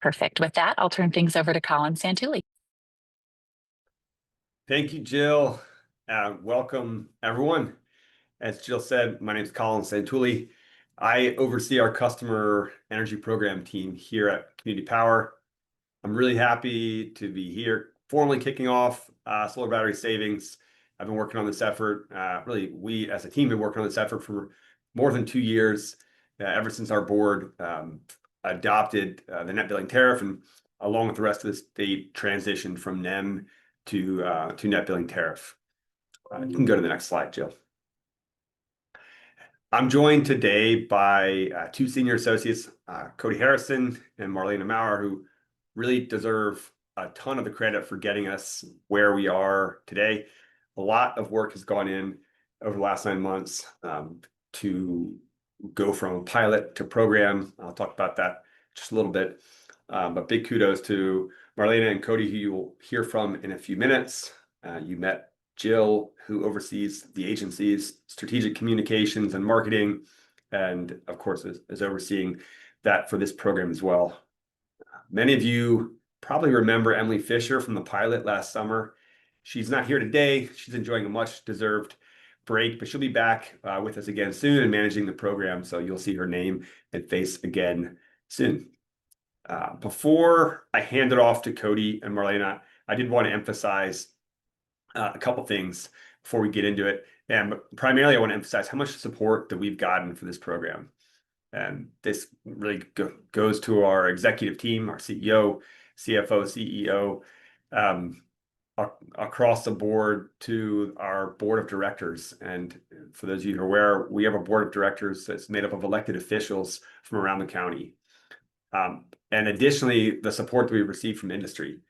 Perfect. With that, I'll turn things over to Colin Santulli. Thank you, Jill. Welcome, everyone. As Jill said, my name is Colin Santulli. I oversee our customer energy program team here at Community Power. I'm really happy to be here, formally kicking off solar battery savings. I've been working on this effort. Really, we as a team have been working on this effort for more than 2 years, ever since our board adopted the net billing tariff, and along with the rest of the state, transitioned from NEM to net billing tariff. You can go to the next slide, Jill. I'm joined today by two senior associates, Cody Harrison and Marlena Maurer, who really deserve a ton of the credit for getting us where we are today. A lot of work has gone in over the last 9 months to go from a pilot to program. I'll talk about that just a little bit. But big kudos to Marlena and Cody, who you will hear from in a few minutes. You met Jill, who oversees the agency's strategic communications and marketing, and of course is overseeing that for this program as well. Many of you probably remember Emily Fisher from the pilot last summer. She's not here today. She's enjoying a much-deserved break, but she'll be back with us again soon and managing the program, so you'll see her name and face again soon. Before I hand it off to Cody and Marlena, I did want to emphasize a couple things before we get into it. And primarily, I want to emphasize how much support that we've gotten for this program. And this really goes to our executive team, our CEO, CFO, CEO, across the board to our board of directors. And for those of you who are aware, we have a board of directors that's made up of elected officials from around the county. And additionally, the support that we've received from industry,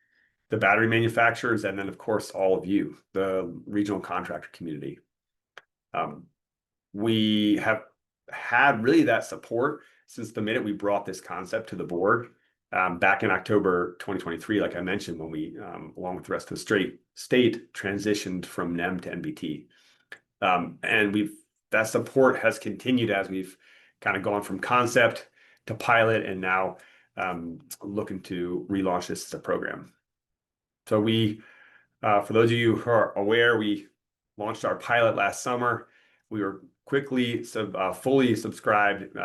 the battery manufacturers, and then, of course, all of you, the regional contractor community. We have had really that support since the minute we brought this concept to the board back in October 2023, like I mentioned, when we, along with the rest of the state, transitioned from NEM to NBT. And that support has continued as we've kind of gone from concept to pilot and now looking to relaunch this as a program. So for those of you who are aware, we launched our pilot last summer. We were quickly fully subscribed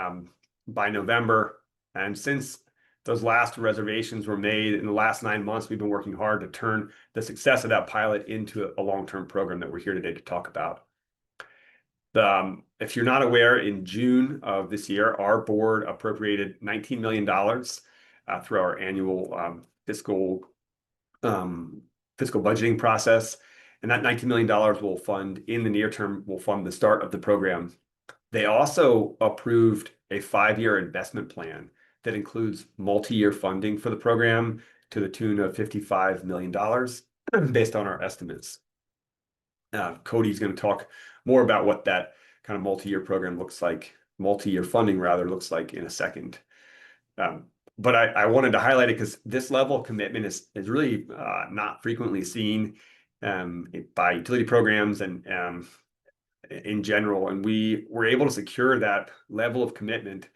by November. And since those last reservations were made in the last 9 months, we've been working hard to turn the success of that pilot into a long-term program that we're here today to talk about. If you're not aware, in June of this year, our board appropriated $19 million through our annual fiscal budgeting process, and that $19 million will fund, in the near term, will fund the start of the program. They also approved a 5-year investment plan that includes multi-year funding for the program to the tune of $55 million based on our estimates. Cody's going to talk more about what that kind of multi-year program looks like, multi-year funding rather, looks like in a second. But I wanted to highlight it because this level of commitment is really not frequently seen by utility programs and in general. And we were able to secure that level of commitment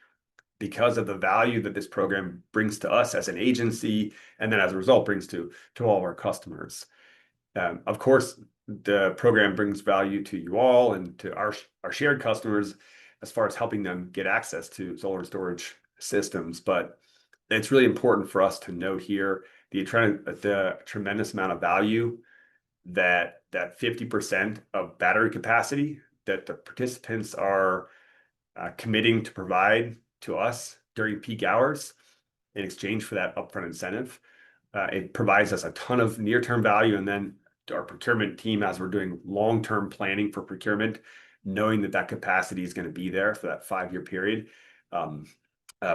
because of the value that this program brings to us as an agency, and then as a result brings to all of our customers. Of course, the program brings value to you all and to our shared customers as far as helping them get access to solar storage systems. But it's really important for us to note here the tremendous amount of value that 50% of battery capacity that the participants are committing to provide to us during peak hours in exchange for that upfront incentive. It provides us a ton of near-term value, and then our procurement team, as we're doing long-term planning for procurement, knowing that capacity is going to be there for that 5-year period,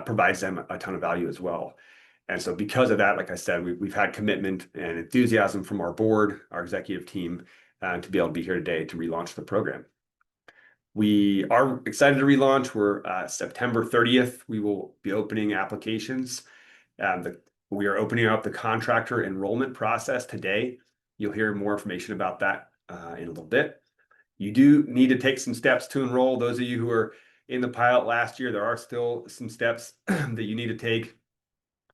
provides them a ton of value as well. And so because of that, like I said, we've had commitment and enthusiasm from our board, our executive team, to be able to be here today to relaunch the program. We are excited to relaunch. We're September 30th. We will be opening applications. We are opening up the contractor enrollment process today. You'll hear more information about that in a little bit. You do need to take some steps to enroll. Those of you who are in the pilot last year, there are still some steps that you need to take.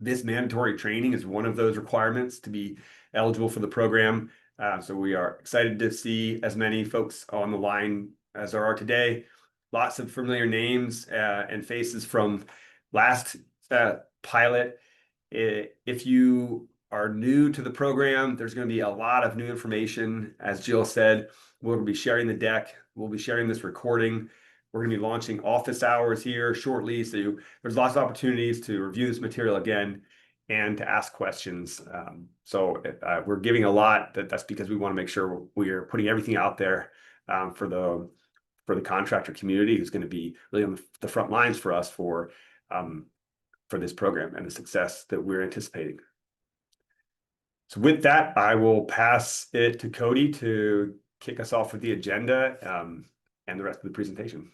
This mandatory training is one of those requirements to be eligible for the program. So we are excited to see as many folks on the line as there are today. Lots of familiar names and faces from last pilot. If you are new to the program, there's going to be a lot of new information. As Jill said, we'll be sharing the deck. We'll be sharing this recording. We're going to be launching office hours here shortly. So there's lots of opportunities to review this material again and to ask questions. We're giving a lot. That's because we want to make sure we are putting everything out there for the contractor community, who's going to be really on the front lines for us for this program and the success that we're anticipating. So with that, I will pass it to Cody to kick us off with the agenda and the rest of the presentation.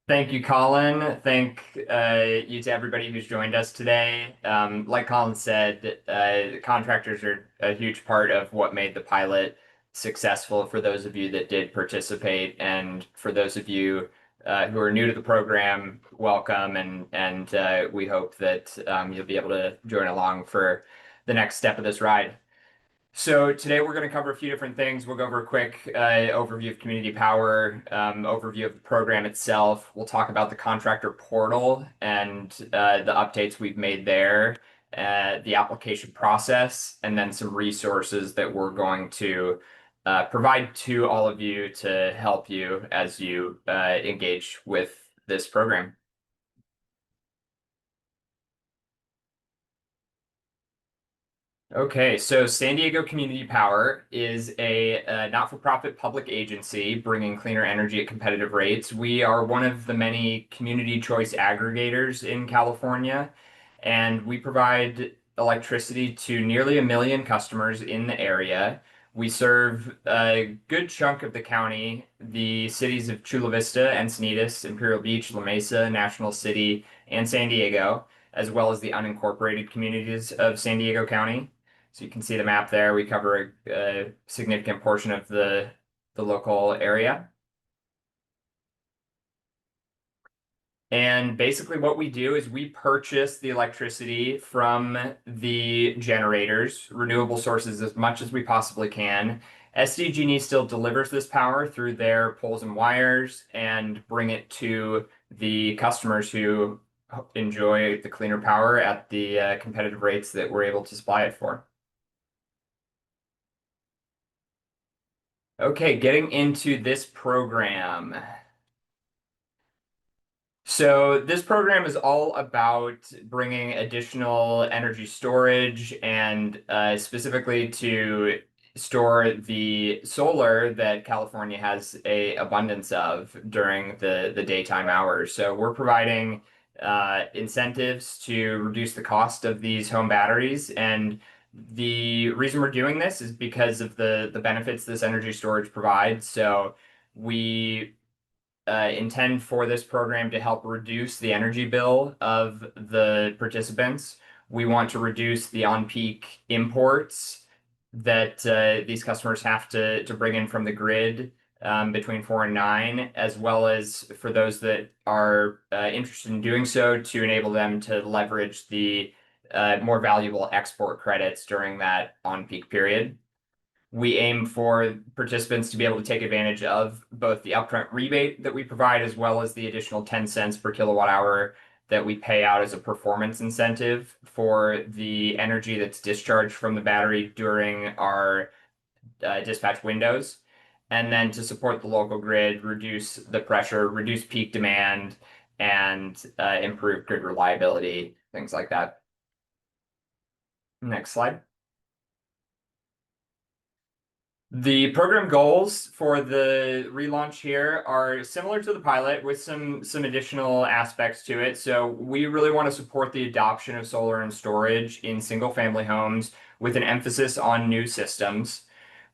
Thank you, Colin. Thank you to everybody who's joined us today. Like Colin said, contractors are a huge part of what made the pilot successful for those of you that did participate. And for those of you who are new to the program, welcome. And we hope that you'll be able to join along for the next step of this ride. So today we're going to cover a few different things. We'll go over a quick overview of community power, overview of the program itself. We'll talk about the contractor portal and the updates we've made there, the application process, and then some resources that we're going to provide to all of you to help you as you engage with this program. Okay, so San Diego Community Power is a not-for-profit public agency bringing cleaner energy at competitive rates. We are one of the many community choice aggregators in California, and we provide electricity to nearly 1 million customers in the area. We serve a good chunk of the county, the cities of Chula Vista, Encinitas, Imperial Beach, La Mesa, National City, and San Diego, as well as the unincorporated communities of San Diego County. So you can see the map there. We cover a significant portion of the local area. And basically what we do is we purchase the electricity from the generators, renewable sources, as much as we possibly can. SDG&E still delivers this power through their poles and wires and bring it to the customers who enjoy the cleaner power at the competitive rates that we're able to supply it for. Okay, getting into this program. So this program is all about bringing additional energy storage and specifically to store the solar that California has a abundance of during the daytime hours. So we're providing incentives to reduce the cost of these home batteries, and the reason we're doing this is because of the benefits this energy storage provides. So we intend for this program to help reduce the energy bill of the participants. We want to reduce the on-peak imports that these customers have to bring in from the grid between 4 and 9, as well as for those that are interested in doing so, to enable them to leverage the more valuable export credits during that on-peak period. We aim for participants to be able to take advantage of both the upfront rebate that we provide, as well as the additional 10 cents per kilowatt hour that we pay out as a performance incentive for the energy that's discharged from the battery during our dispatch windows. And then to support the local grid, reduce the pressure, reduce peak demand, and improve grid reliability, things like that. Next slide. The program goals for the relaunch here are similar to the pilot with some additional aspects to it. So we really want to support the adoption of solar and storage in single-family homes with an emphasis on new systems.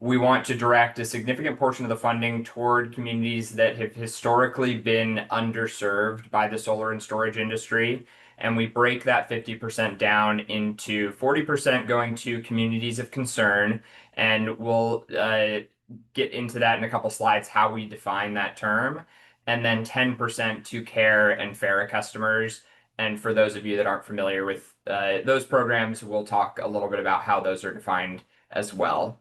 We want to direct a significant portion of the funding toward communities that have historically been underserved by the solar and storage industry. And we break that 50% down into 40% going to communities of concern, and we'll get into that in a couple slides, how we define that term, and then 10% to care and FARA customers, And for those of you that aren't familiar with those programs, we'll talk a little bit about how those are defined as well.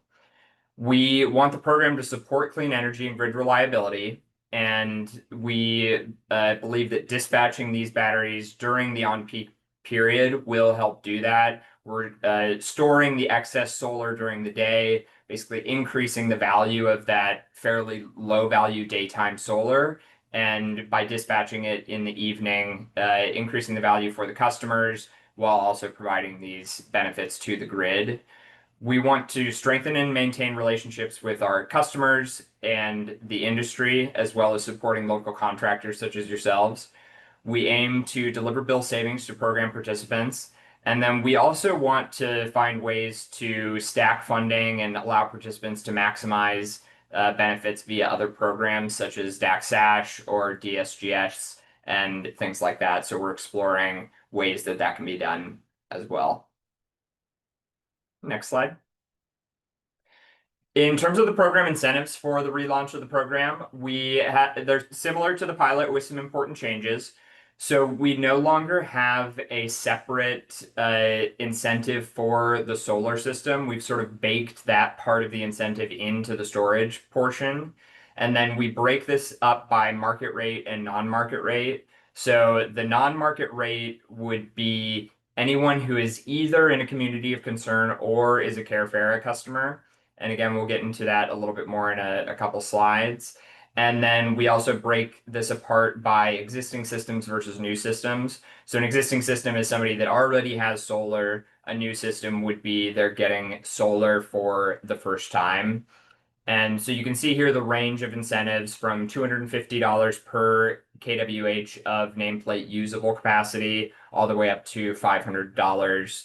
We want the program to support clean energy and grid reliability, and we believe that dispatching these batteries during the on-peak period will help do that. We're storing the excess solar during the day, basically increasing the value of that fairly low value daytime solar. And by dispatching it in the evening, increasing the value for the customers while also providing these benefits to the grid. We want to strengthen and maintain relationships with our customers and the industry, as well as supporting local contractors such as yourselves. We aim to deliver bill savings to program participants. And then we also want to find ways to stack funding and allow participants to maximize benefits via other programs such as DAC/SASH or DSGS and things like that. So we're exploring ways that that can be done as well. Next slide. In terms of the program incentives for the relaunch of the program, they're similar to the pilot with some important changes. So we no longer have a separate incentive for the solar system. We've sort of baked that part of the incentive into the storage portion. And then we break this up by market rate and non-market rate. So the non-market rate would be anyone who is either in a community of concern or is a Carefera customer. And again, we'll get into that a little bit more in a couple slides. And then we also break this apart by existing systems versus new systems. So an existing system is somebody that already has solar. A new system would be they're getting solar for the first time. And so you can see here the range of incentives from $250 per kWh of nameplate usable capacity all the way up to $500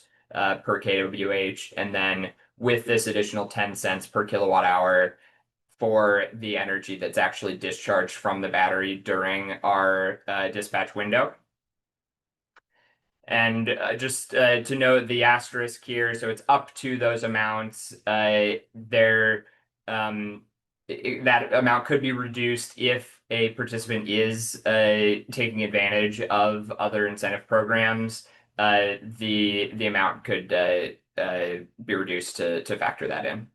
per kWh. And then with this additional 10 cents per kilowatt hour for the energy that's actually discharged from the battery during our dispatch window. And just to note the asterisk here, so it's up to those amounts. That amount could be reduced if a participant is taking advantage of other incentive programs. The amount could be reduced to factor that in.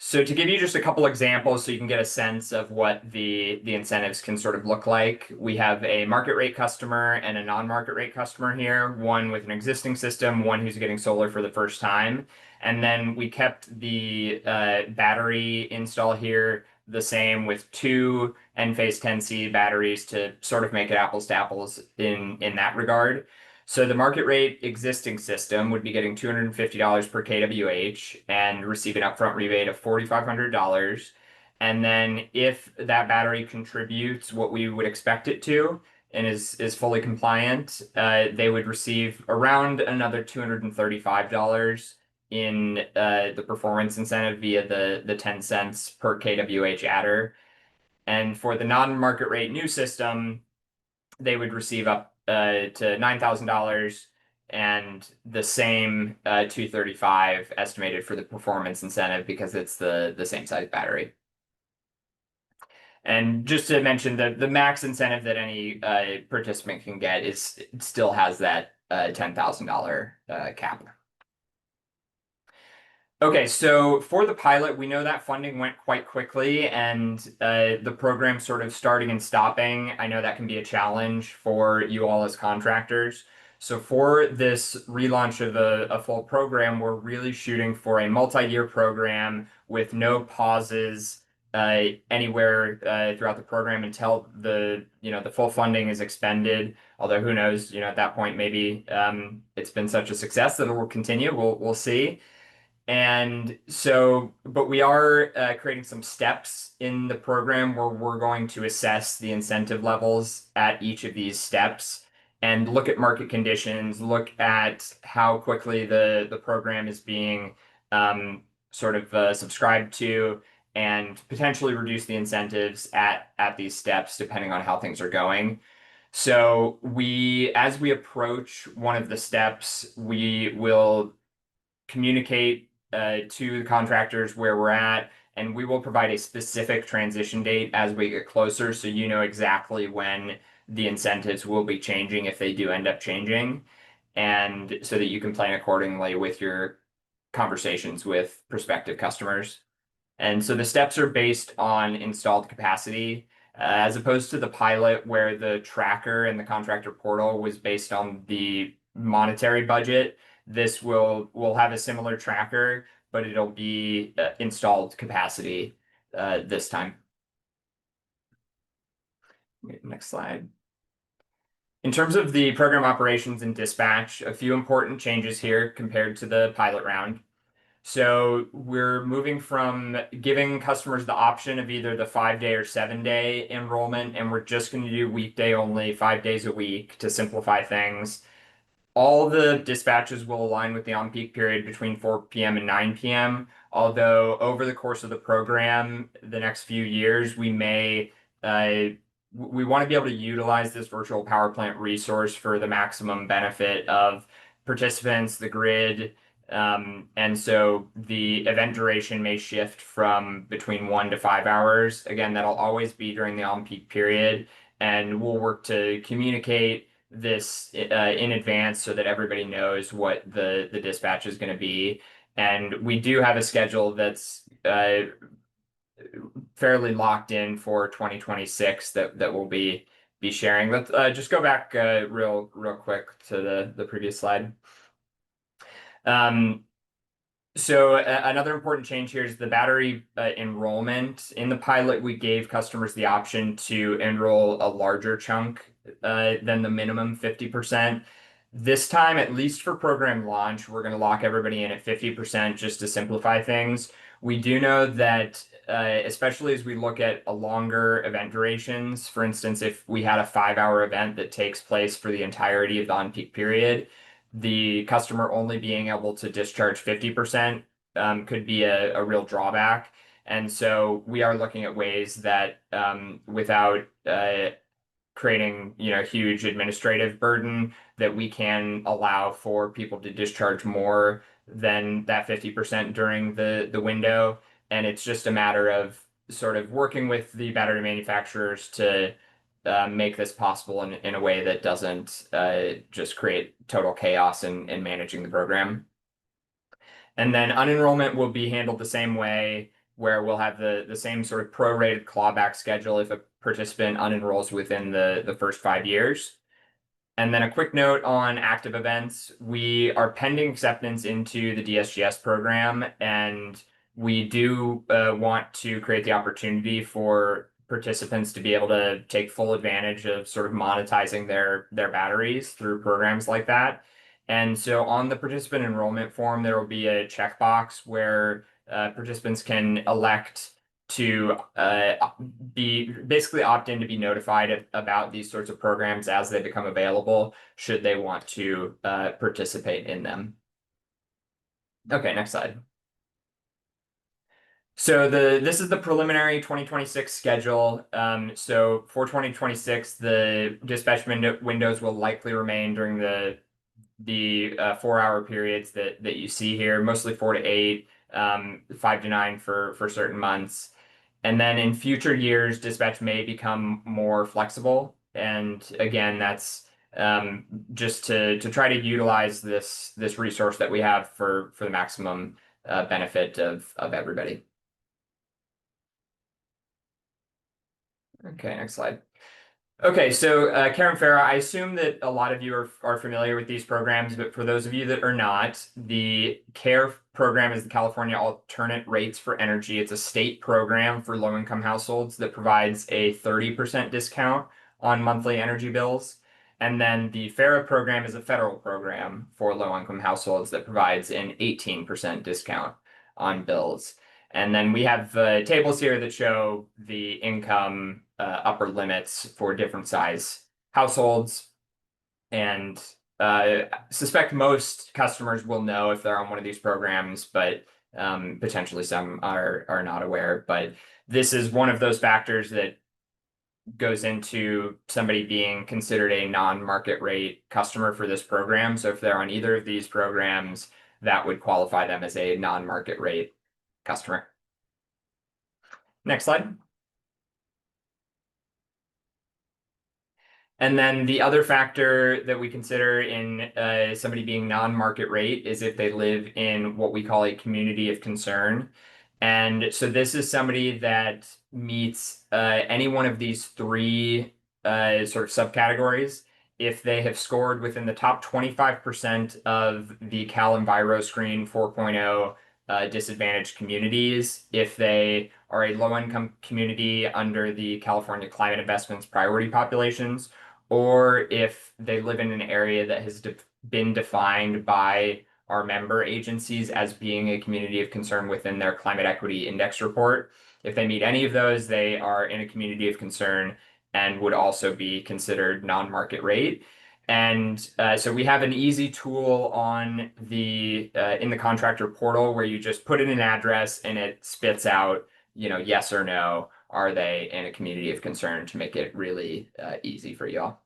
So to give you just a couple examples so you can get a sense of what the incentives can sort of look like, we have a market rate customer and a non-market rate customer here, one with an existing system, one who's getting solar for the first time. And then we kept the battery install here the same with two Enphase 10C batteries to sort of make it apples to apples in that regard. So the market rate existing system would be getting $250 per kWh and receive an upfront rebate of $4,500. And then if that battery contributes what we would expect it to and is fully compliant, they would receive around another $235 in the performance incentive via the 10 cents per kWh adder. And for the non-market rate new system, they would receive up to $9,000 and the same $235 estimated for the performance incentive because it's the same size battery. And just to mention the max incentive that any participant can get still has that $10,000 cap. Okay, so for the pilot, we know that funding went quite quickly and the program sort of starting and stopping. I know that can be a challenge for you all as contractors. So for this relaunch of a full program, we're really shooting for a multi-year program with no pauses anywhere throughout the program until the full funding is expended. Although who knows, at that point maybe it's been such a success that it will continue. We'll see. And so, but we are creating some steps in the program where we're going to assess the incentive levels at each of these steps and look at market conditions, look at how quickly the program is being sort of subscribed to, and potentially reduce the incentives at these steps depending on how things are going. So as we approach one of the steps, we will communicate to the contractors where we're at and we will provide a specific transition date as we get closer, so you know exactly when the incentives will be changing if they do end up changing, and so that you can plan accordingly with your conversations with prospective customers. And so the steps are based on installed capacity, as opposed to the pilot where the tracker and the contractor portal was based on the monetary budget. This will have a similar tracker, but it'll be installed capacity this time. Next slide. In terms of the program operations and dispatch, a few important changes here compared to the pilot round. So we're moving from giving customers the option of either the 5-day or 7-day enrollment, and we're just going to do weekday only, 5 days a week to simplify things. All the dispatches will align with the on-peak period between 4 p.m. and 9 p.m. Although over the course of the program, the next few years, we want to be able to utilize this virtual power plant resource for the maximum benefit of participants, the grid, and so the event duration may shift from between 1 to 5 hours. Again, that'll always be during the on-peak period, and we'll work to communicate this in advance so that everybody knows what the dispatch is going to be. And we do have a schedule that's fairly locked in for 2026 that we'll be sharing. Let's just go back real quick to the previous slide. So another important change here is the battery enrollment. In the pilot, we gave customers the option to enroll a larger chunk than the minimum 50%. This time, at least for program launch, we're going to lock everybody in at 50% just to simplify things. We do know that, especially as we look at a longer event durations, for instance, if we had a 5-hour event that takes place for the entirety of the on-peak period, the customer only being able to discharge 50% could be a real drawback. And so we are looking at ways that without creating huge administrative burden, that we can allow for people to discharge more than that 50% during the window. And it's just a matter of sort of working with the battery manufacturers to make this possible in a way that doesn't just create total chaos in managing the program. And then unenrollment will be handled the same way, where we'll have the same sort of prorated clawback schedule if a participant unenrolls within the first 5 years. And then a quick note on active events. We are pending acceptance into the DSGS program, and we do want to create the opportunity for participants to be able to take full advantage of sort of monetizing their batteries through programs like that. And so on the participant enrollment form, there will be a checkbox where participants can elect to basically opt in to be notified about these sorts of programs as they become available, should they want to participate in them. Okay, next slide. So this is the preliminary 2026 schedule. So for 2026, the dispatch windows will likely remain during the 4-hour periods that you see here, mostly 4 to 8, 5 to 9 for certain months. And then in future years, dispatch may become more flexible. And again, that's just to try to utilize this resource that we have for the maximum benefit of everybody. Okay, next slide. Okay, so Karen Farah, I assume that a lot of you are familiar with these programs, but for those of you that are not, the CARE program is the California Alternate Rates for Energy. It's a state program for low-income households that provides a 30% discount on monthly energy bills. And then the FARA program is a federal program for low-income households that provides an 18% discount on bills. And then we have tables here that show the income upper limits for different size households. And suspect most customers will know if they're on one of these programs, but potentially some are not aware. But this is one of those factors that goes into somebody being considered a non-market rate customer for this program. So if they're on either of these programs, that would qualify them as a non-market rate customer. Next slide. And then the other factor that we consider in somebody being non-market rate is if they live in what we call a community of concern. And so this is somebody that meets any one of these three sort of subcategories. If they have scored within the top 25% of the Cal Enviro Screen 4.0 disadvantaged communities, if they are a low-income community under the California Climate Investments priority populations, or if they live in an area that has been defined by our member agencies as being a community of concern within their climate equity index report. If they meet any of those, they are in a community of concern and would also be considered non-market rate. And so we have an easy tool on the in the contractor portal where you just put in an address and it spits out, yes or no, are they in a community of concern, to make it really easy for y'all.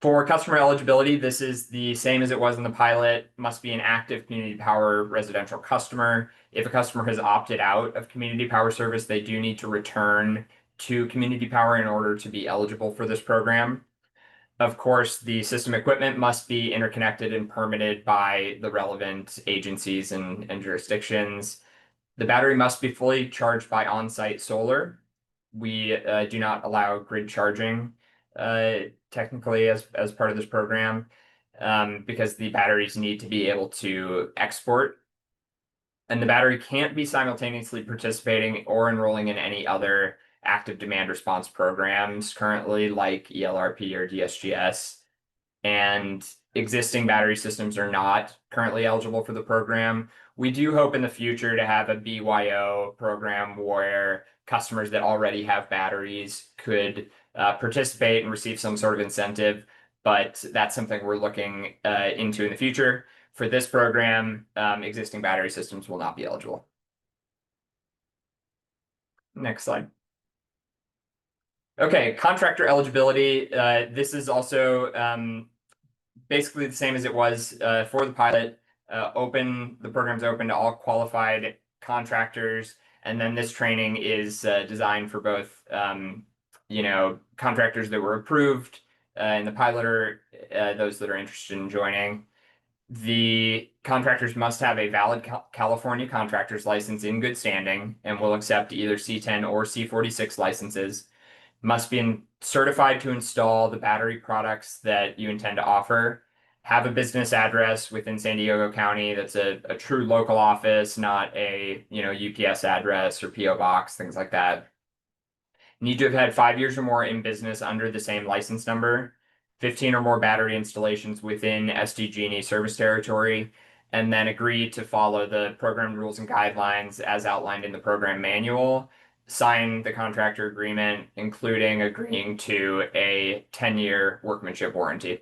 For customer eligibility, this is the same as it was in the pilot. Must be an active community power residential customer. If a customer has opted out of community power service, they do need to return to community power in order to be eligible for this program. Of course, the system equipment must be interconnected and permitted by the relevant agencies and jurisdictions. The battery must be fully charged by on-site solar. We do not allow grid charging technically as part of this program because the batteries need to be able to export. And the battery can't be simultaneously participating or enrolling in any other active demand response programs currently, like ELRP or DSGS. And existing battery systems are not currently eligible for the program. We do hope in the future to have a BYO program where customers that already have batteries could participate and receive some sort of incentive, but that's something we're looking into in the future. For this program, existing battery systems will not be eligible. Next slide. Okay, contractor eligibility. This is also basically the same as it was for the pilot. The program's open to all qualified contractors, and then this training is designed for both, contractors that were approved in the pilot or those that are interested in joining. The contractors must have a valid California contractor's license in good standing and will accept either C10 or C46 licenses. Must be certified to install the battery products that you intend to offer. Have a business address within San Diego County that's a true local office, not a UPS address or PO box, things like that. Need to have had 5 years or more in business under the same license number, 15 or more battery installations within SDG&E service territory, and then agree to follow the program rules and guidelines as outlined in the program manual. Sign the contractor agreement, including agreeing to a 10-year workmanship warranty.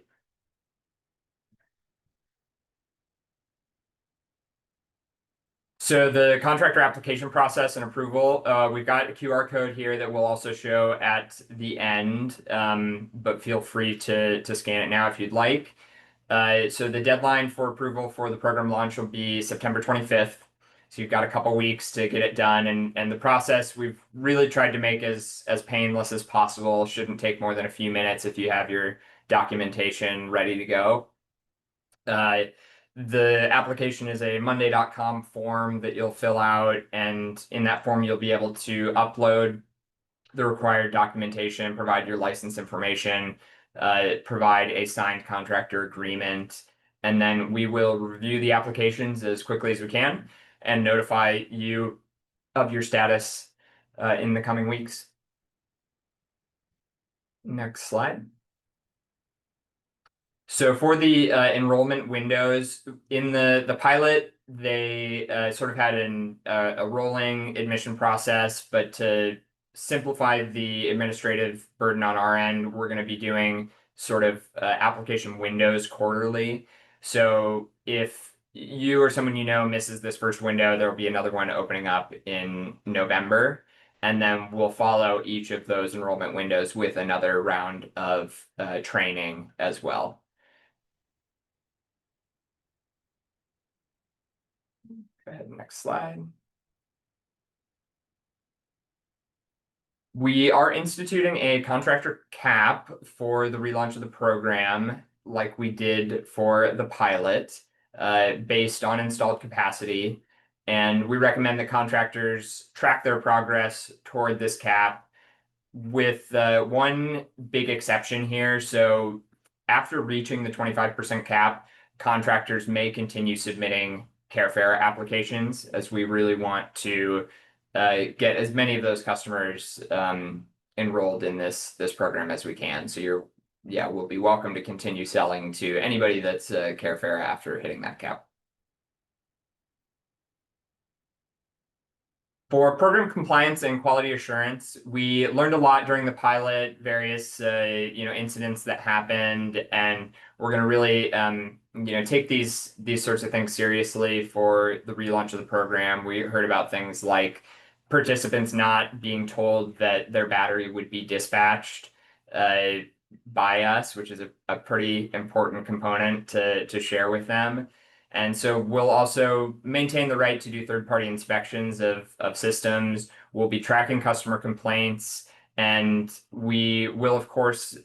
So the contractor application process and approval, we've got a QR code here that we'll also show at the end, but feel free to scan it now if you'd like. So the deadline for approval for the program launch will be September 25th. So you've got a couple weeks to get it done, and the process we've really tried to make as painless as possible. Shouldn't take more than a few minutes if you have your documentation ready to go. The application is a monday.com form that you'll fill out, and in that form you'll be able to upload the required documentation, provide your license information, provide a signed contractor agreement, and then we will review the applications as quickly as we can and notify you of your status in the coming weeks. Next slide. So for the enrollment windows in the pilot, they sort of had a rolling admission process, but to simplify the administrative burden on our end, we're going to be doing sort of application windows quarterly. So if you or someone you know misses this first window, there will be another one opening up in November. And then we'll follow each of those enrollment windows with another round of training as well. Go ahead, next slide. We are instituting a contractor cap for the relaunch of the program, like we did for the pilot, based on installed capacity. And we recommend that contractors track their progress toward this cap with one big exception here. So after reaching the 25% cap, contractors may continue submitting Carefare applications, as we really want to get as many of those customers enrolled in this program as we can. So we'll be welcome to continue selling to anybody that's Carefare after hitting that cap. For program compliance and quality assurance, we learned a lot during the pilot, various incidents that happened, and we're going to really take these sorts of things seriously for the relaunch of the program. We heard about things like participants not being told that their battery would be dispatched by us, which is a pretty important component to share with them. And so we'll also maintain the right to do third-party inspections of systems. We'll be tracking customer complaints, and we will, of course,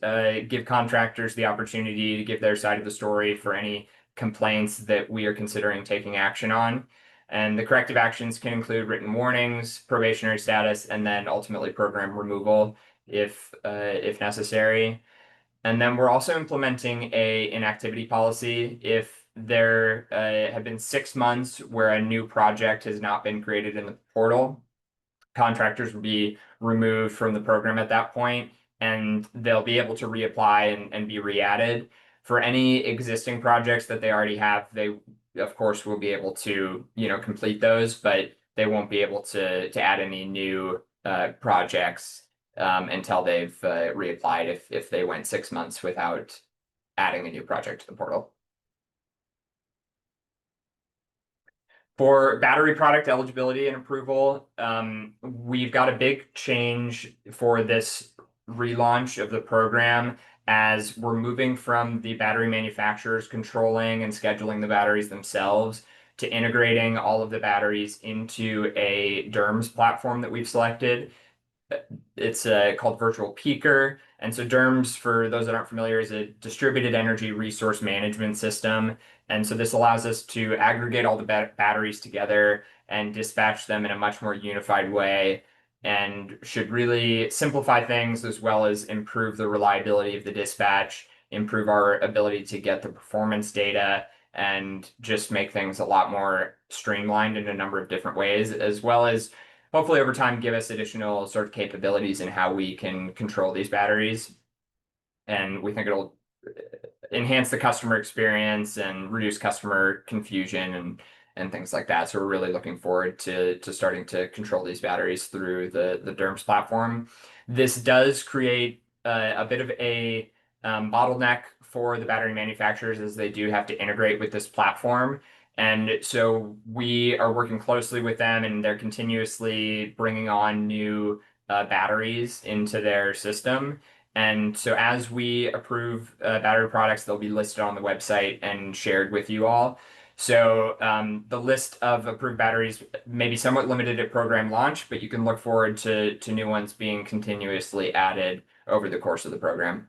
give contractors the opportunity to give their side of the story for any complaints that we are considering taking action on. And the corrective actions can include written warnings, probationary status, and then ultimately program removal if necessary. And then we're also implementing a inactivity policy if there have been 6 months where a new project has not been created in the portal. Contractors will be removed from the program at that point, and they'll be able to reapply and be re-added. For any existing projects that they already have, they of course will be able to complete those, but they won't be able to add any new projects until they've reapplied if they went 6 months without adding a new project to the portal. For battery product eligibility and approval, we've got a big change for this relaunch of the program as we're moving from the battery manufacturers controlling and scheduling the batteries themselves to integrating all of the batteries into a DERMS platform that we've selected. It's called Virtual Peaker. And so DERMS, for those that aren't familiar, is a distributed energy resource management system. And so this allows us to aggregate all the batteries together and dispatch them in a much more unified way, and should really simplify things as well as improve the reliability of the dispatch, improve our ability to get the performance data, and just make things a lot more streamlined in a number of different ways, as well as hopefully over time give us additional sort of capabilities in how we can control these batteries. And we think it'll enhance the customer experience and reduce customer confusion and things like that. So we're really looking forward to starting to control these batteries through the DERMS platform. This does create a bit of a bottleneck for the battery manufacturers, as they do have to integrate with this platform. And so we are working closely with them, and they're continuously bringing on new batteries into their system. And so as we approve battery products, they'll be listed on the website and shared with you all. So the list of approved batteries may be somewhat limited at program launch, but you can look forward to new ones being continuously added over the course of the program.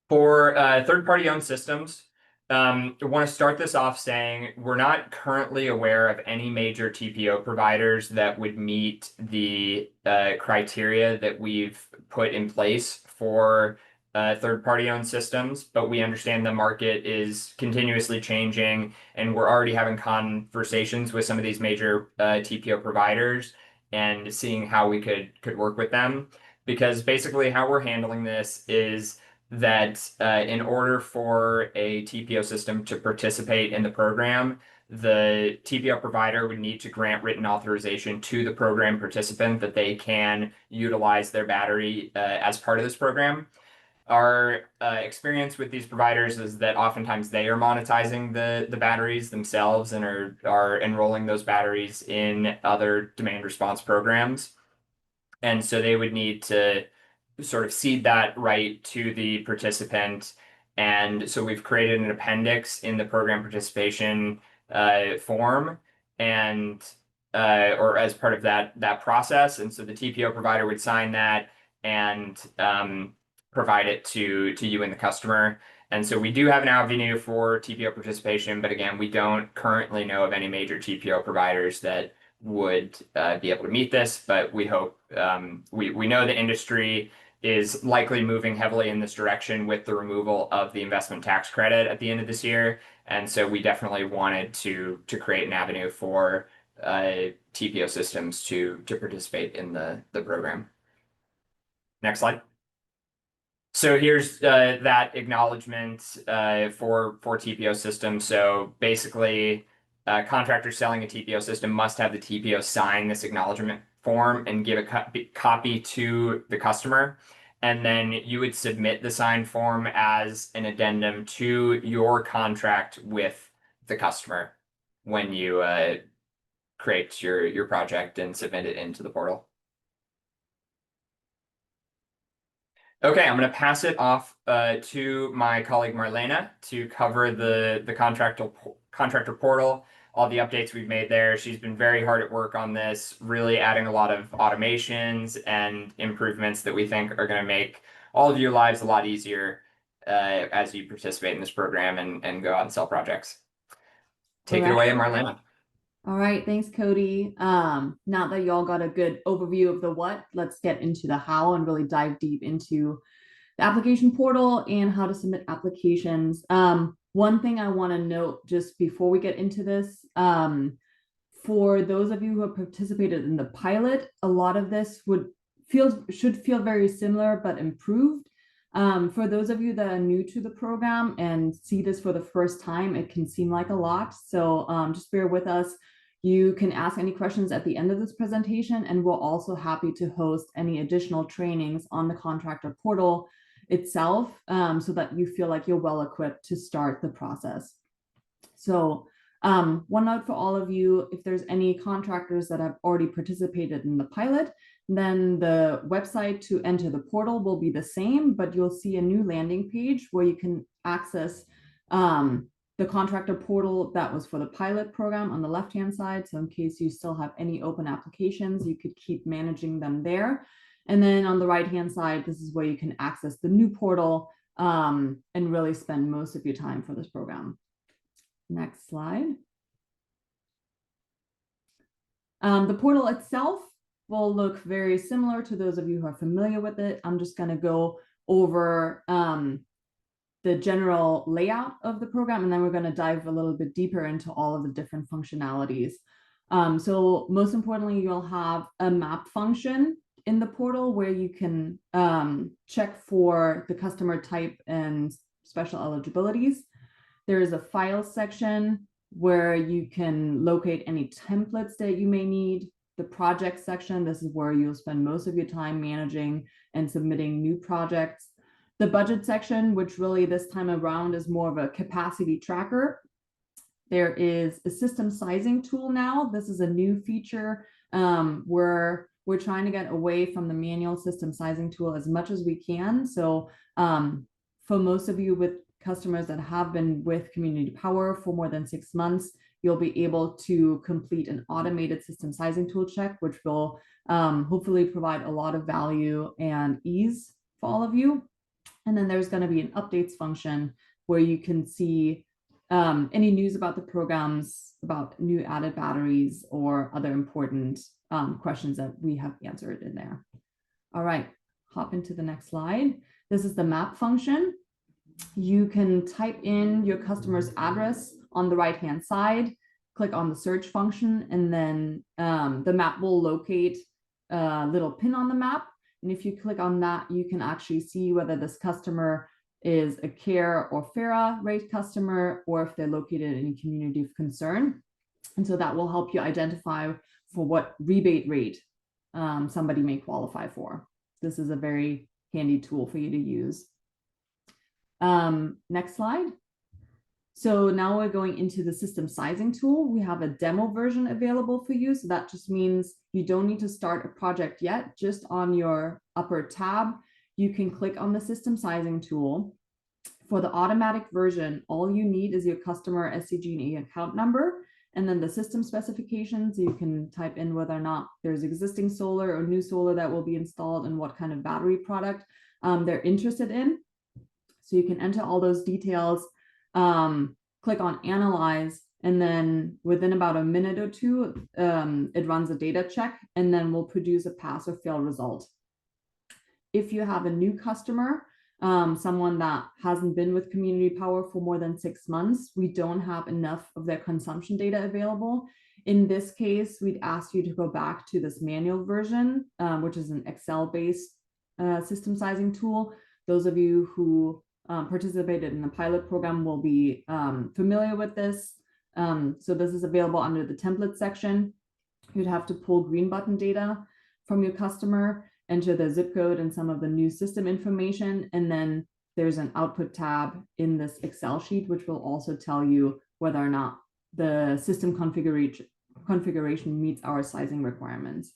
For third-party owned systems, I want to start this off saying we're not currently aware of any major TPO providers that would meet the criteria that we've put in place for third-party owned systems, but we understand the market is continuously changing, and we're already having conversations with some of these major TPO providers and seeing how we could work with them. Because basically how we're handling this is that in order for a TPO system to participate in the program, the TPO provider would need to grant written authorization to the program participant that they can utilize their battery as part of this program. Our experience with these providers is that oftentimes they are monetizing the batteries themselves and are enrolling those batteries in other demand response programs. And so they would need to sort of cede that right to the participant. And so we've created an appendix in the program participation form. And or as part of that process. And so the TPO provider would sign that and provide it to you and the customer. And so we do have an avenue for TPO participation, but again, we don't currently know of any major TPO providers that would be able to meet this, but we hope, we know the industry is likely moving heavily in this direction with the removal of the investment tax credit at the end of this year. And so we definitely wanted to create an avenue for TPO systems to participate in the program. Next slide. So here's that acknowledgement for TPO systems. So basically, contractors selling a TPO system must have the TPO sign this acknowledgement form and give a copy to the customer. And then you would submit the signed form as an addendum to your contract with the customer when you create your project and submit it into the portal. Okay, I'm going to pass it off to my colleague Marlena to cover the contractor portal, all the updates we've made there. She's been very hard at work on this, really adding a lot of automations and improvements that we think are going to make all of your lives a lot easier as you participate in this program and go out and sell projects. Take it away, Marlena. All right, thanks, Cody. Now that y'all got a good overview of the what, let's get into the how and really dive deep into the application portal and how to submit applications. One thing I want to note just before we get into this, for those of you who have participated in the pilot, a lot of this should feel very similar but improved. For those of you that are new to the program and see this for the first time, it can seem like a lot. So just bear with us. You can ask any questions at the end of this presentation, and we're also happy to host any additional trainings on the contractor portal itself so that you feel like you're well equipped to start the process. So one note for all of you, if there's any contractors that have already participated in the pilot, then the website to enter the portal will be the same, but you'll see a new landing page where you can access the contractor portal that was for the pilot program on the left-hand side. So in case you still have any open applications, you could keep managing them there. And then on the right-hand side, this is where you can access the new portal and really spend most of your time for this program. Next slide. The portal itself will look very similar to those of you who are familiar with it. I'm just going to go over the general layout of the program, and then we're going to dive a little bit deeper into all of the different functionalities. So most importantly, you'll have a map function in the portal where you can check for the customer type and special eligibilities. There is a file section where you can locate any templates that you may need. The project section, this is where you'll spend most of your time managing and submitting new projects. The budget section, which really this time around is more of a capacity tracker. There is a system sizing tool now. This is a new feature where we're trying to get away from the manual system sizing tool as much as we can. So for most of you with customers that have been with Community Power for more than 6 months, you'll be able to complete an automated system sizing tool check, which will hopefully provide a lot of value and ease for all of you. And then there's going to be an updates function where you can see any news about the programs, about new added batteries, or other important questions that we have answered in there. All right, hop into the next slide. This is the map function. You can type in your customer's address on the right-hand side, click on the search function, and then the map will locate a little pin on the map. And if you click on that, you can actually see whether this customer is a CARE or FARA rate customer, or if they're located in a community of concern. And so that will help you identify for what rebate rate somebody may qualify for. This is a very handy tool for you to use. Next slide. So now we're going into the system sizing tool. We have a demo version available for you. So that just means you don't need to start a project yet. Just on your upper tab, you can click on the system sizing tool. For the automatic version, all you need is your customer SCG&E account number and then the system specifications. You can type in whether or not there's existing solar or new solar that will be installed and what kind of battery product they're interested in. So you can enter all those details, click on analyze, and then within about a minute or two, it runs a data check and then will produce a pass or fail result. If you have a new customer, someone that hasn't been with Community Power for more than 6 months, we don't have enough of their consumption data available. In this case, we'd ask you to go back to this manual version, which is an Excel-based system sizing tool. Those of you who participated in the pilot program will be familiar with this. So this is available under the template section. You'd have to pull green button data from your customer, enter the zip code and some of the new system information, and then there's an output tab in this Excel sheet, which will also tell you whether or not the system configuration meets our sizing requirements.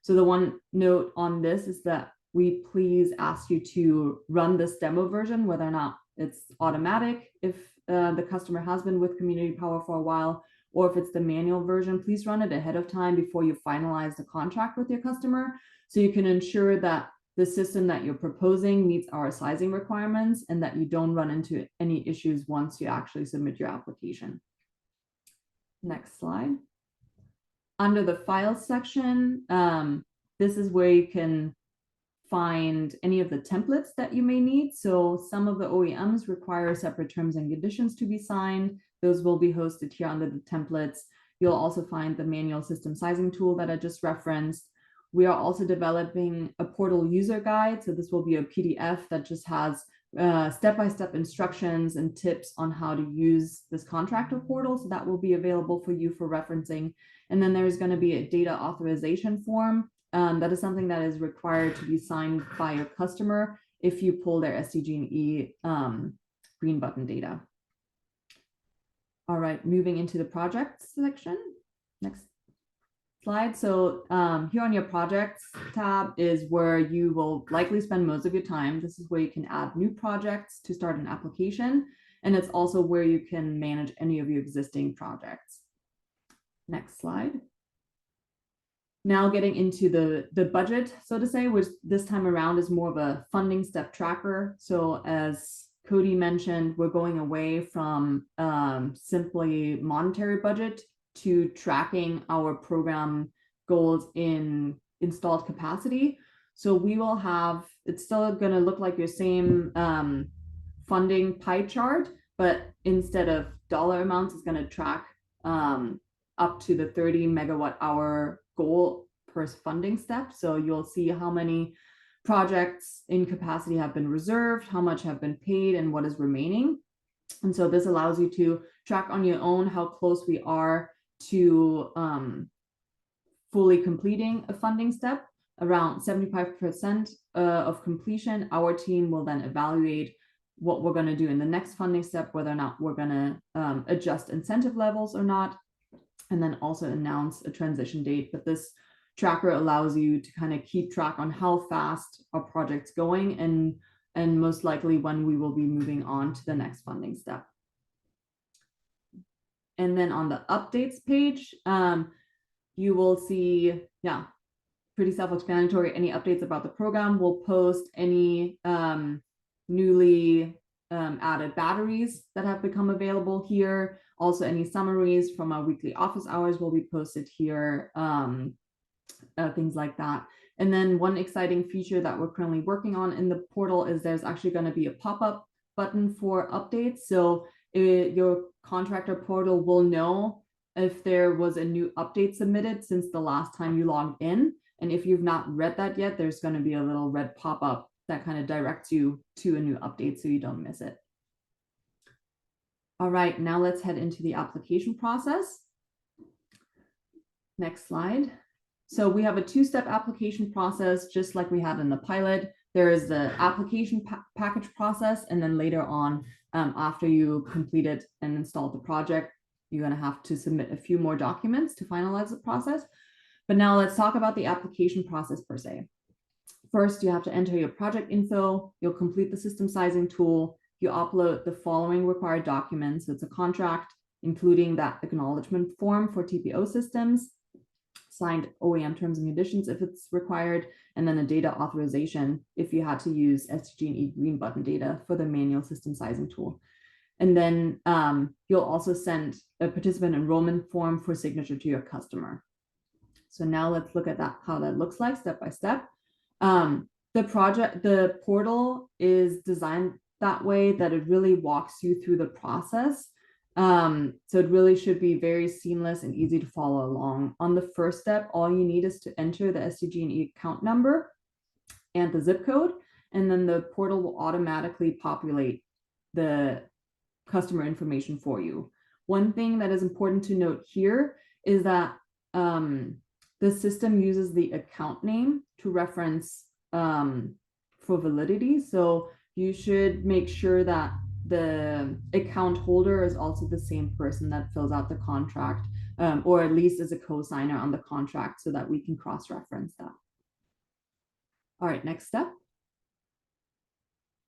So the one note on this is that we please ask you to run this demo version, whether or not it's automatic if the customer has been with Community Power for a while, or if it's the manual version, please run it ahead of time before you finalize the contract with your customer, so you can ensure that the system that you're proposing meets our sizing requirements and that you don't run into any issues once you actually submit your application. Next slide. Under the files section, this is where you can find any of the templates that you may need. So some of the OEMs require separate terms and conditions to be signed. Those will be hosted here under the templates. You'll also find the manual system sizing tool that I just referenced. We are also developing a portal user guide. So this will be a PDF that just has step-by-step instructions and tips on how to use this contractor portal. So that will be available for you for referencing. And then there's going to be a data authorization form. That is something that is required to be signed by your customer if you pull their SDG&E green button data. All right, moving into the projects section. Next slide. So here on your projects tab is where you will likely spend most of your time. This is where you can add new projects to start an application. And it's also where you can manage any of your existing projects. Next slide. Now getting into the budget, so to say, which this time around is more of a funding step tracker. So as Cody mentioned, we're going away from simply monetary budget to tracking our program goals in installed capacity. So we will have, it's still going to look like your same funding pie chart, but instead of dollar amounts, it's going to track up to the 30 megawatt hour goal per funding step. So you'll see how many projects in capacity have been reserved, how much have been paid, and what is remaining. And so this allows you to track on your own how close we are to fully completing a funding step. Around 75% of completion, our team will then evaluate what we're going to do in the next funding step, whether or not we're going to adjust incentive levels or not, and then also announce a transition date. But this tracker allows you to kind of keep track on how fast our project's going and most likely when we will be moving on to the next funding step. And then on the updates page, you will see, yeah, pretty self-explanatory, any updates about the program. We'll post any newly added batteries that have become available here. Also, any summaries from our weekly office hours will be posted here, things like that. And then one exciting feature that we're currently working on in the portal is there's actually going to be a pop-up button for updates. So your contractor portal will know if there was a new update submitted since the last time you logged in. And if you've not read that yet, there's going to be a little red pop-up that kind of directs you to a new update so you don't miss it. All right, now let's head into the application process. Next slide. So we have a two-step application process, just like we had in the pilot. There is the application package process, and then later on, after you completed and installed the project, you're going to have to submit a few more documents to finalize the process. But now let's talk about the application process per se. First, you have to enter your project info. You'll complete the system sizing tool. You upload the following required documents. It's a contract, including that acknowledgement form for TPO systems, signed OEM terms and conditions if it's required, and then a data authorization if you had to use SDG&E green button data for the manual system sizing tool. And then you'll also send a participant enrollment form for signature to your customer. So now let's look at that, how that looks like step by step. The portal is designed that way that it really walks you through the process. So it really should be very seamless and easy to follow along. On the first step, all you need is to enter the SDG&E account number and the zip code, and then the portal will automatically populate the customer information for you. One thing that is important to note here is that the system uses the account name to reference for validity. So you should make sure that the account holder is also the same person that fills out the contract, or at least is a co-signer on the contract, so that we can cross-reference that. All right, next step.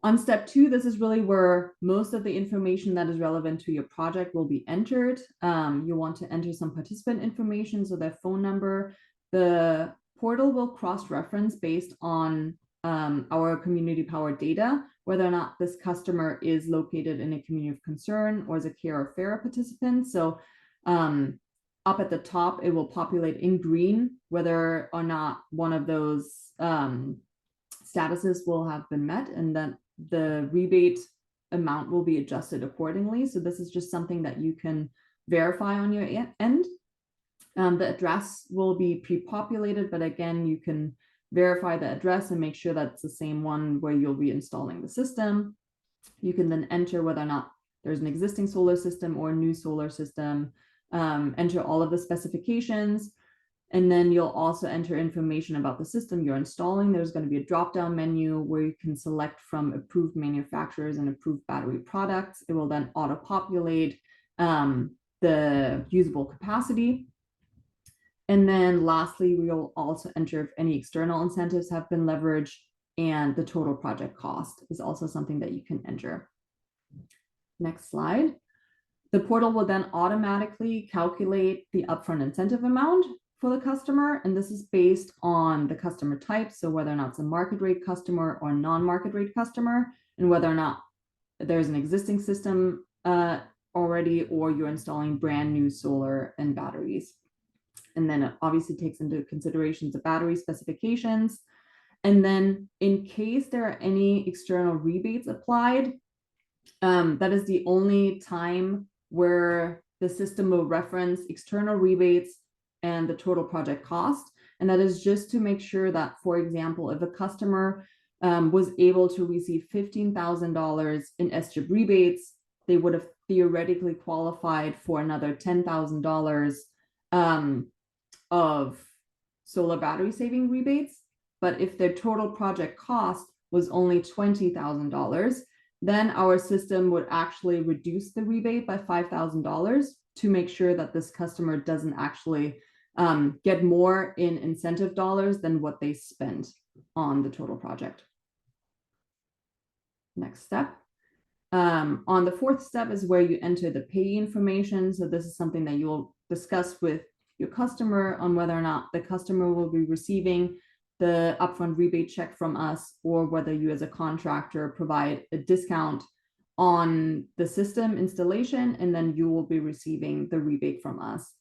On step 2, this is really where most of the information that is relevant to your project will be entered. You want to enter some participant information, so their phone number. The portal will cross-reference based on our community power data, whether or not this customer is located in a community of concern or is a care or FARA participant. So up at the top, it will populate in green whether or not one of those statuses will have been met, and then the rebate amount will be adjusted accordingly. So this is just something that you can verify on your end. The address will be pre-populated, but again, you can verify the address and make sure that's the same one where you'll be installing the system. You can then enter whether or not there's an existing solar system or a new solar system, enter all of the specifications, and then you'll also enter information about the system you're installing. There's going to be a drop-down menu where you can select from approved manufacturers and approved battery products. It will then auto-populate the usable capacity. And then lastly, we'll also enter if any external incentives have been leveraged, and the total project cost is also something that you can enter. Next slide. The portal will then automatically calculate the upfront incentive amount for the customer, and this is based on the customer type, so whether or not it's a market rate customer or a non-market rate customer, and whether or not there's an existing system already, or you're installing brand new solar and batteries. And then it obviously takes into consideration the battery specifications. And then in case there are any external rebates applied, that is the only time where the system will reference external rebates and the total project cost. And that is just to make sure that, for example, if a customer was able to receive $15,000 in SGIP rebates, they would have theoretically qualified for another $10,000 of solar battery saving rebates. But if their total project cost was only $20,000, then our system would actually reduce the rebate by $5,000 to make sure that this customer doesn't actually get more in incentive dollars than what they spend on the total project. Next step. On the 4th step is where you enter the payee information. So this is something that you will discuss with your customer on whether or not the customer will be receiving the upfront rebate check from us, or whether you as a contractor provide a discount on the system installation, and then you will be receiving the rebate from us.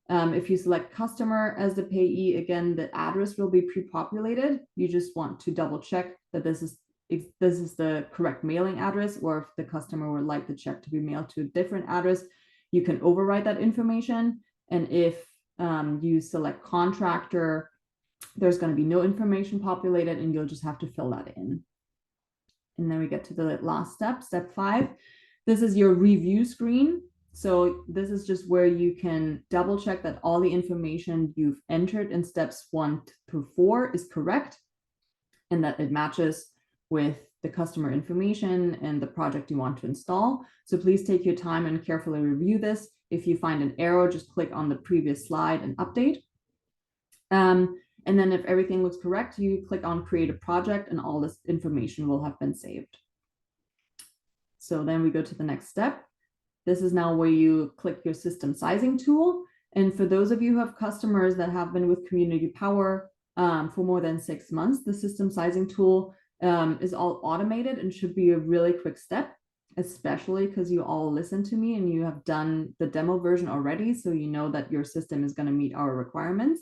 If you select customer as the payee, again, the address will be pre-populated. You just want to double check that this is the correct mailing address, or if the customer would like the check to be mailed to a different address, you can overwrite that information. And if you select contractor, there's going to be no information populated, and you'll just have to fill that in. And then we get to the last step, step 5. This is your review screen. So this is just where you can double check that all the information you've entered in steps 1 through 4 is correct, and that it matches with the customer information and the project you want to install. So please take your time and carefully review this. If you find an error, just click on the previous slide and update. And then if everything looks correct, you click on create a project, and all this information will have been saved. So then we go to the next step. this is now where you click your system sizing tool. And for those of you who have customers that have been with Community Power for more than 6 months, the system sizing tool is all automated and should be a really quick step, especially because you all listen to me and you have done the demo version already, so you know that your system is going to meet our requirements.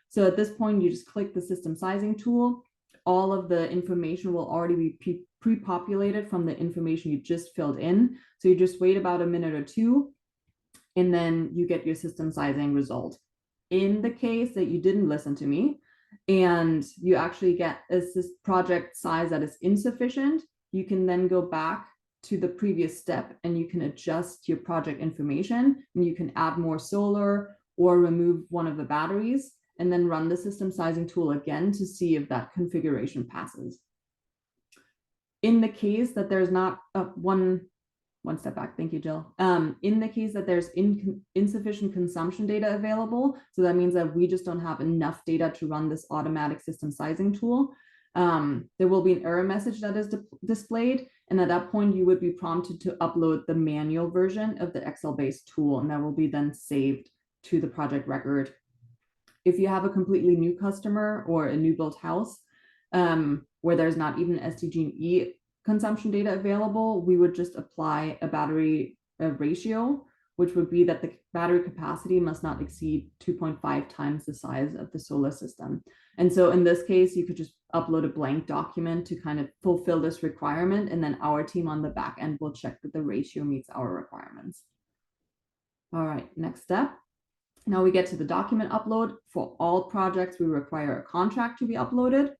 So at this point, you just click the system sizing tool. All of the information will already be pre-populated from the information you just filled in. So you just wait about a minute or two, and then you get your system sizing result. In the case that you didn't listen to me and you actually get this project size that is insufficient, you can then go back to the previous step and you can adjust your project information, and you can add more solar or remove one of the batteries, and then run the system sizing tool again to see if that configuration passes. In the case that there's not one step back, thank you, Jill. In the case that there's insufficient consumption data available, so that means that we just don't have enough data to run this automatic system sizing tool, there will be an error message that is displayed, and at that point you would be prompted to upload the manual version of the Excel-based tool, and that will be then saved to the project record. If you have a completely new customer or a new built house where there's not even SDG&E consumption data available, we would just apply a battery ratio, which would be that the battery capacity must not exceed 2.5 times the size of the solar system. And so in this case, you could just upload a blank document to kind of fulfill this requirement, and then our team on the back end will check that the ratio meets our requirements. All right, next step. Now we get to the document upload. For all projects, we require a contract to be uploaded.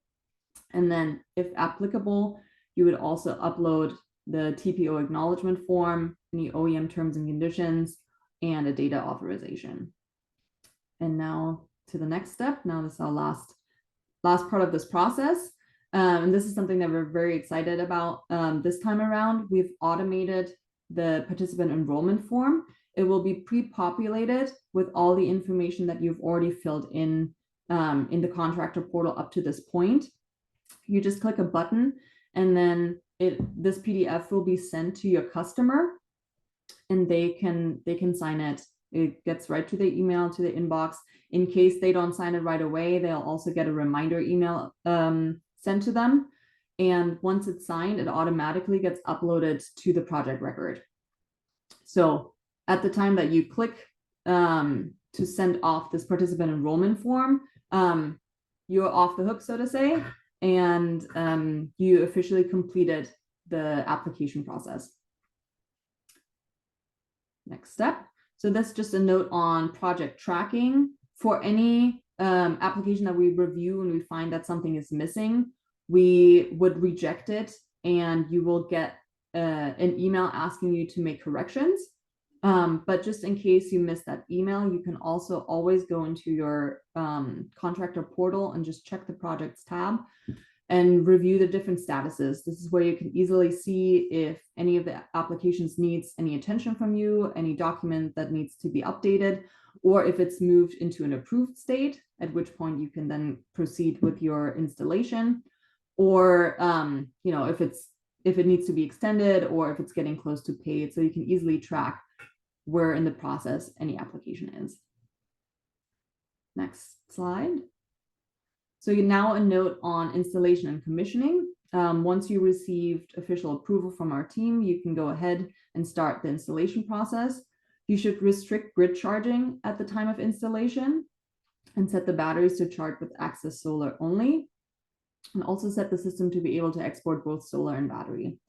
And then if applicable, you would also upload the TPO acknowledgement form, any OEM terms and conditions, and a data authorization. And now to the next step. Now this is our last part of this process. And this is something that we're very excited about this time around. We've automated the participant enrollment form. It will be pre-populated with all the information that you've already filled in the contractor portal up to this point. You just click a button, and then this PDF will be sent to your customer, and they can sign it. It gets right to the email, to the inbox. In case they don't sign it right away, they'll also get a reminder email sent to them. And once it's signed, it automatically gets uploaded to the project record. So at the time that you click to send off this participant enrollment form, you're off the hook, so to say, and you officially completed the application process. Next step. So that's just a note on project tracking. For any application that we review and we find that something is missing, we would reject it, and you will get an email asking you to make corrections. But just in case you missed that email, you can also always go into your contractor portal and just check the projects tab and review the different statuses. This is where you can easily see if any of the applications needs any attention from you, any document that needs to be updated, or if it's moved into an approved state, at which point you can then proceed with your installation, or you know, if it needs to be extended, or if it's getting close to paid, so you can easily track where in the process any application is. Next slide. So now a note on installation and commissioning. Once you received official approval from our team, you can go ahead and start the installation process. You should restrict grid charging at the time of installation and set the batteries to charge with access solar only, and also set the system to be able to export both solar and battery.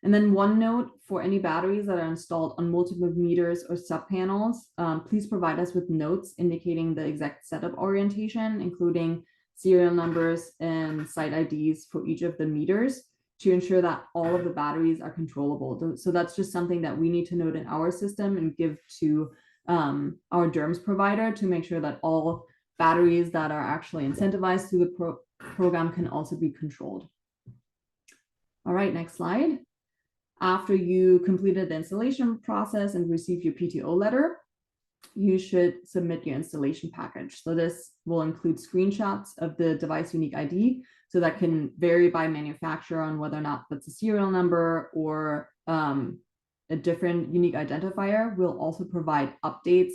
And then one note for any batteries that are installed on multiple meters or sub-panels, please provide us with notes indicating the exact setup orientation, including serial numbers and site IDs for each of the meters, to ensure that all of the batteries are controllable. So that's just something that we need to note in our system and give to our DERMS provider to make sure that all batteries that are actually incentivized through the program can also be controlled. All right, next slide. After you completed the installation process and received your PTO letter, you should submit your installation package. So this will include screenshots of the device unique ID. So that can vary by manufacturer on whether or not that's a serial number or a different unique identifier, we'll also provide updates.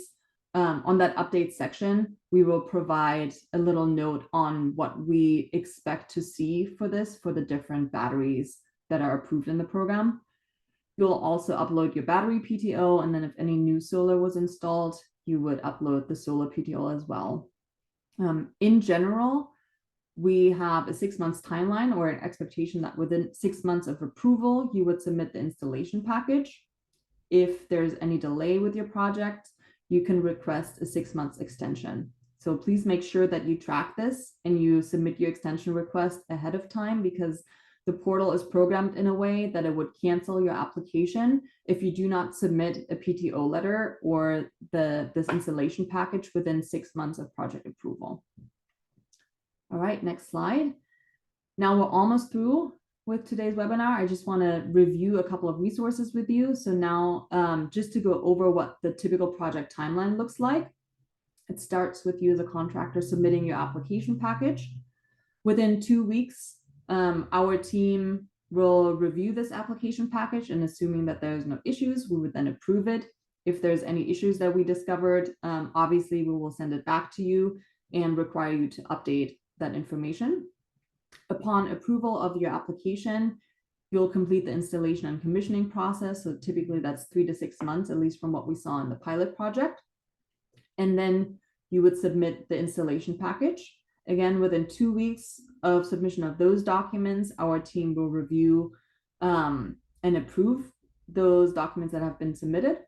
On that update section, we will provide a little note on what we expect to see for this for the different batteries that are approved in the program. You'll also upload your battery PTO, and then if any new solar was installed, you would upload the solar PTO as well. In general, we have a 6 months timeline or an expectation that within 6 months of approval, you would submit the installation package. If there's any delay with your project, you can request a 6 months extension. So please make sure that you track this and you submit your extension request ahead of time, because the portal is programmed in a way that it would cancel your application if you do not submit a PTO letter or this installation package within 6 months of project approval. All right, next slide. Now we're almost through with today's webinar. I just want to review a couple of resources with you. So now just to go over what the typical project timeline looks like. It starts with you as a contractor submitting your application package. Within 2 weeks, our team will review this application package, and assuming that there's no issues, we would then approve it. If there's any issues that we discovered, obviously we will send it back to you and require you to update that information. Upon approval of your application, you'll complete the installation and commissioning process. So typically that's 3 to 6 months, at least from what we saw in the pilot project. And then you would submit the installation package. Again, within 2 weeks of submission of those documents, our team will review and approve those documents that have been submitted.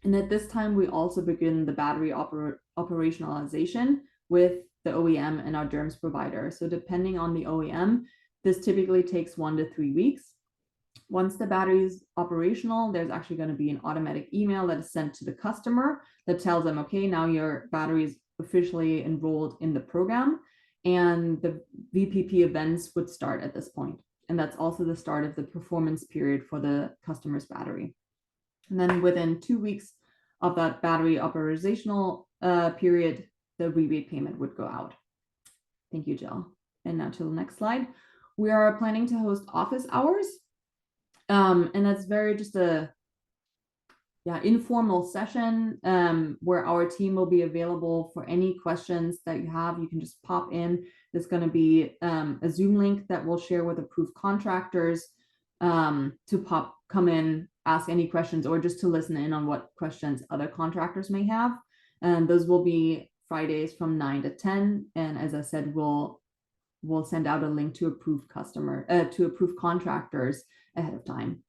And at this time, we also begin the battery operationalization with the OEM and our DERMS provider. So depending on the OEM, this typically takes 1 to 3 weeks. Once the battery is operational, there's actually going to be an automatic email that is sent to the customer that tells them, okay, now your battery is officially enrolled in the program, and the VPP events would start at this point. And that's also the start of the performance period for the customer's battery. And then within 2 weeks of that battery operational period, the rebate payment would go out. Thank you, Jill. And now to the next slide. We are planning to host office hours. And that's very just a informal session where our team will be available for any questions that you have. You can just pop in. There's going to be a Zoom link that we'll share with approved contractors to come in, ask any questions, or just to listen in on what questions other contractors may have. And those will be Fridays from 9 to 10. And as I said, we'll send out a link to approved contractors ahead of time.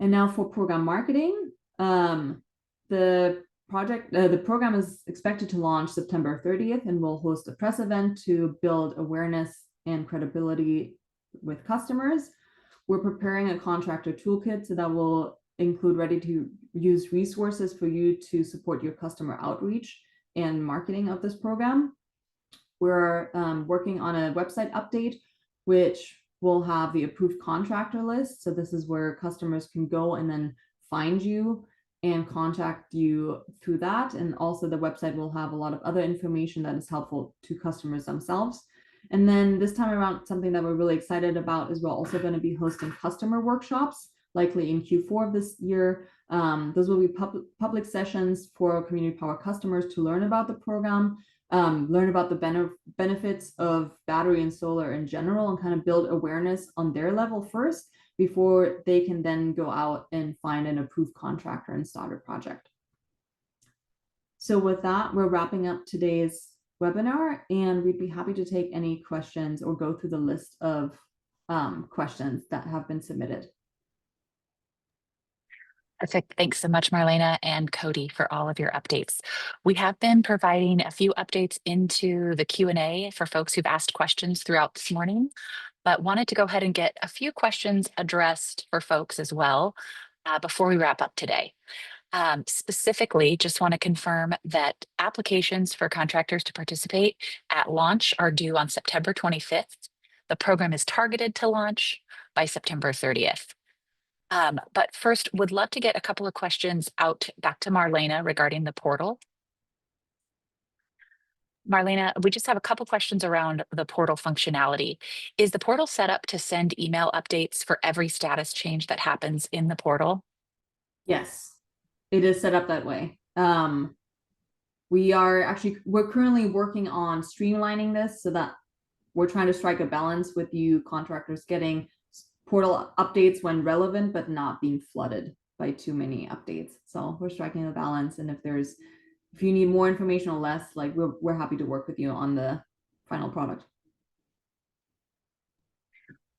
And now for program marketing, the program is expected to launch September 30th, and we'll host a press event to build awareness and credibility with customers. We're preparing a contractor toolkit, so that will include ready-to-use resources for you to support your customer outreach and marketing of this program. We're working on a website update, which will have the approved contractor list. So this is where customers can go and then find you and contact you through that. And also the website will have a lot of other information that is helpful to customers themselves. And then this time around, something that we're really excited about is we're also going to be hosting customer workshops, likely in Q4 of this year. Those will be public sessions for community power customers to learn about the program, learn about the benefits of battery and solar in general, and kind of build awareness on their level first before they can then go out and find an approved contractor and start a project. So with that, we're wrapping up today's webinar, and we'd be happy to take any questions or go through the list of questions that have been submitted. Perfect. Thanks so much, Marlena and Cody, for all of your updates. We have been providing a few updates into the Q&A for folks who've asked questions throughout this morning, but wanted to go ahead and get a few questions addressed for folks as well before we wrap up today. Specifically, just want to confirm that applications for contractors to participate at launch are due on September 25th. The program is targeted to launch by September 30th. But first, would love to get a couple of questions out back to Marlena regarding the portal. Marlena, we just have a couple questions around the portal functionality. Is the portal set up to send email updates for every status change that happens in the portal? Yes, it is set up that way. We're currently working on streamlining this so that we're trying to strike a balance with you contractors getting portal updates when relevant, but not being flooded by too many updates. So we're striking a balance. And if you need more information or less, like we're happy to work with you on the final product.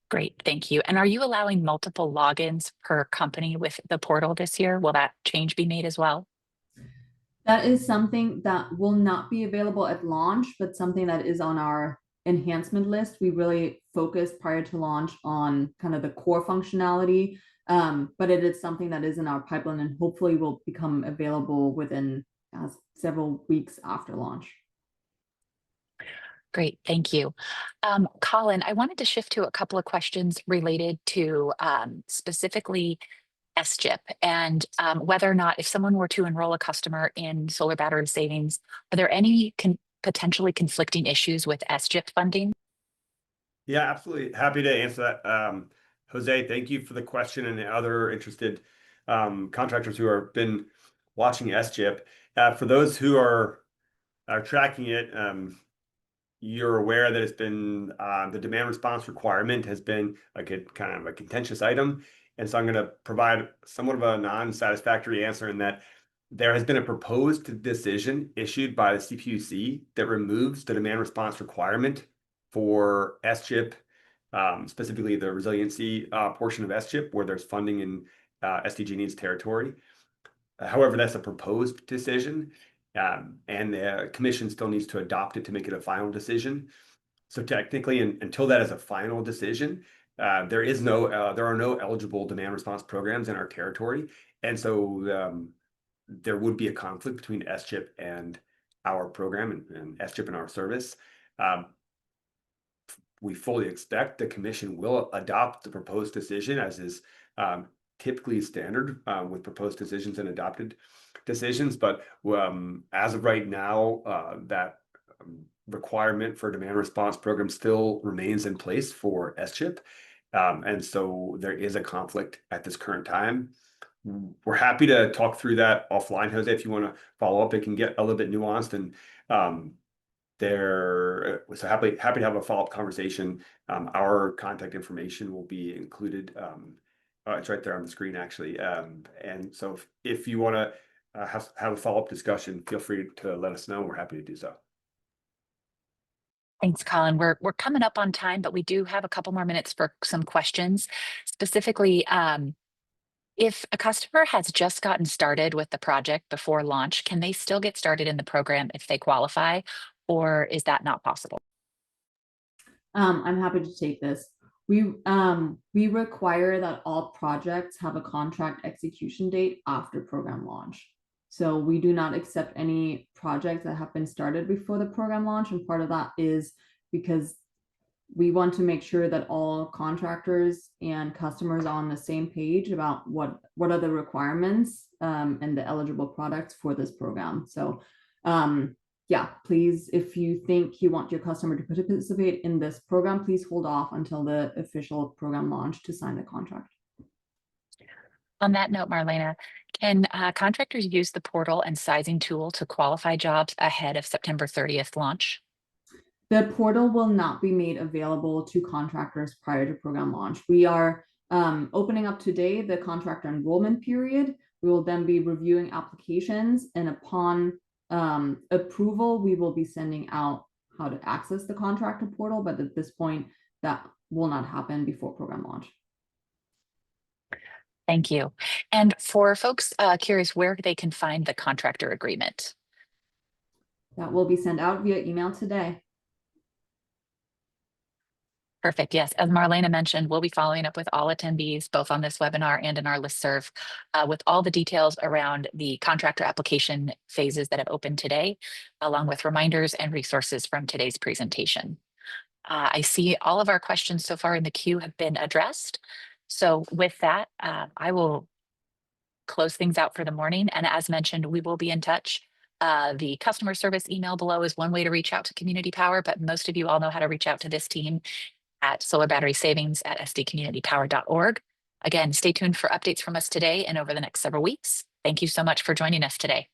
Great, thank you. And are you allowing multiple logins per company with the portal this year? Will that change be made as well? That is something that will not be available at launch, but something that is on our enhancement list. We really focused prior to launch on kind of the core functionality, but it is something that is in our pipeline and hopefully will become available within several weeks after launch. Great, thank you. Colin, I wanted to shift to a couple of questions related to specifically SGIP and whether or not if someone were to enroll a customer in solar battery savings, are there any potentially conflicting issues with SGIP funding? Yeah, absolutely. Happy to answer that. Jose, thank you for the question and the other interested contractors who have been watching SGIP. For those who are tracking it, you're aware that it's been the demand response requirement has been kind of a contentious item. And so I'm going to provide somewhat of a non-satisfactory answer in that there has been a proposed decision issued by the CPUC that removes the demand response requirement for SGIP, specifically the resiliency portion of SGIP, where there's funding in SDG needs territory. However, that's a proposed decision, and the commission still needs to adopt it to make it a final decision. So technically, until that is a final decision, there are no eligible demand response programs in our territory, and so there would be a conflict between SGIP and our program and SGIP and our service. We fully expect the commission will adopt the proposed decision, as is typically standard with proposed decisions and adopted decisions. But as of right now, that requirement for demand response program still remains in place for SGIP. And so there is a conflict at this current time. We're happy to talk through that offline, Jose. If you want to follow up, it can get a little bit nuanced, and so happy to have a follow-up conversation. Our contact information will be included. It's right there on the screen, actually. And so if you want to have a follow-up discussion, feel free to let us know. We're happy to do so. Thanks, Colin. We're coming up on time, but we do have a couple more minutes for some questions. Specifically, if a customer has just gotten started with the project before launch, can they still get started in the program if they qualify, or is that not possible? I'm happy to take this. We require that all projects have a contract execution date after program launch. So we do not accept any projects that have been started before the program launch. And part of that is because we want to make sure that all contractors and customers are on the same page about what are the requirements and the eligible products for this program. So yeah, please, if you think you want your customer to participate in this program, please hold off until the official program launch to sign the contract. On that note, Marlena, can contractors use the portal and sizing tool to qualify jobs ahead of September 30th launch? The portal will not be made available to contractors prior to program launch. We are opening up today the contractor enrollment period. We will then be reviewing applications, and upon approval, we will be sending out how to access the contractor portal, but at this point, that will not happen before program launch. Thank you. And for folks curious where they can find the contractor agreement? That will be sent out via email today. Perfect. Yes. As Marlena mentioned, we'll be following up with all attendees, both on this webinar and in our listserv, with all the details around the contractor application phases that have opened today, along with reminders and resources from today's presentation. I see all of our questions so far in the queue have been addressed. So with that, I will close things out for the morning. And as mentioned, we will be in touch The customer service email below is one way to reach out to Community Power, but most of you all know how to reach out to this team at solarbatterysavings@sdcommunitypower.org. Again, stay tuned for updates from us today and over the next several weeks. Thank you so much for joining us today.